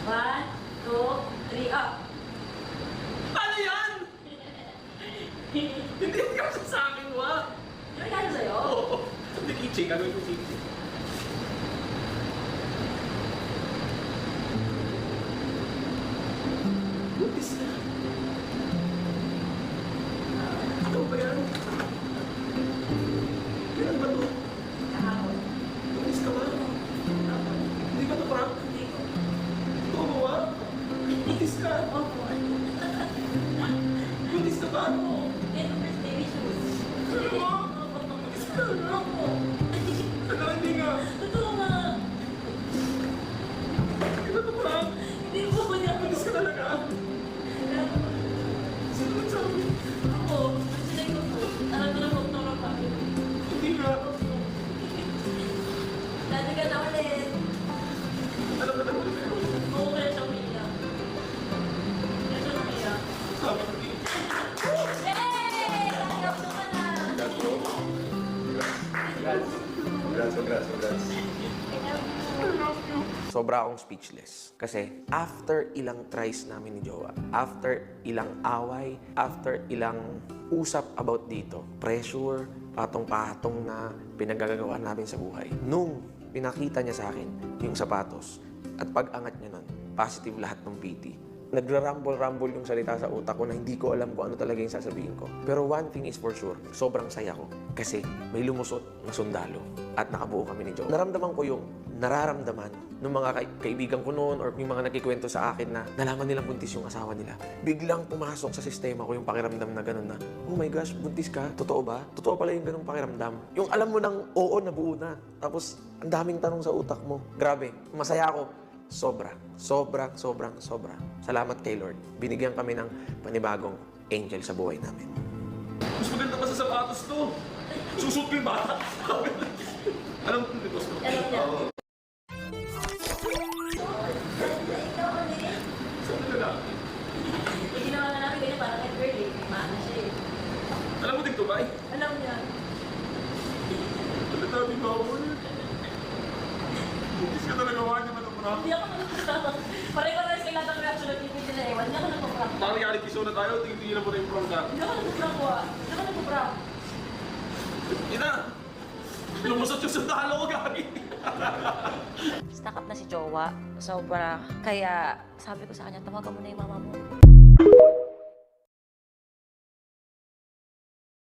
1, 2, 3, up! Ano yan? Hindi ka sa akin, wa. Yung regalo sa'yo? Oo. Hindi, kitchen. Gagawin ko kitchen. Buntis na. Ito ba yan? Kailan ba ito? Kahapon. Buntis ka ba? Kahapon. Hindi ba ito prank? Hindi ko. Oo ba, wa? Buntis ka? Opo. Buntis ka ba? Ito, first baby shoes. Ano ba? Buntis ka? Opo. Ano, hindi nga. Totoo nga. Hindi ba ito prank? Hindi po ako niya. Buntis ka talaga? Sino nagsabi? Ako, sinay ko po. Alam ko na po ito ng kami. Hindi nga. Dadagan na ulit. Alam ka naman. Oo, kaya siya umiiyak. Kaya siya umiiyak. Sabi ko din. Yay! Tanggap naman na! Congrats. Sobra akong speechless. Kasi after ilang tries namin ni Jowa, after ilang away, after ilang usap about dito, pressure, patong-patong na pinagagagawa namin sa buhay. Nung pinakita niya sa akin yung sapatos at pag-angat niya nun, positive lahat ng PT. Nagra-rumble-rumble yung salita sa utak ko na hindi ko alam kung ano talaga yung sasabihin ko. Pero one thing is for sure, sobrang saya ko. Kasi may lumusot na sundalo at nakabuo kami ni Joe. Naramdaman ko yung nararamdaman ng mga kaibigan ko noon or yung mga nagkikwento sa akin na nalaman nilang buntis yung asawa nila. Biglang pumasok sa sistema ko yung pakiramdam na gano'n na, oh my gosh, buntis ka? Totoo ba? Totoo pala yung ganung pakiramdam. Yung alam mo ng oo, nabuo na. Tapos, ang daming tanong sa utak mo. Grabe, masaya ako. Sobra. Salamat kay Lord. Binigyan kami ng panibagong angel sa buhay namin. Mas maganda pa sa sapatos to. Susot ko yung bata. Alam mo kung gusto. Alam niya. Oo. Ikaw ulit. Saan na lalaki? Hindi naman na namin ganyan parang Edward eh. Maano siya eh. Alam mo din to, bay? Alam niya. Ang dami mo ako. Buntis ka talaga, wa. Hindi ba ito prank? Hindi ako nagpaprank. Pare-pares sila ng reaction ng TV nila ewan. Hindi ako nagpaprank. Parang reality show na tayo. Tingin-tingin na mo na yung prank ka. Hindi ako nagpaprank ko ah. Hindi ako nagpaprank. Ina! Lumusot yung sundalo ko, gagi. Stuck up na si Jowa. Sobra. Kaya sabi ko sa kanya, tawagan mo na yung mama mo.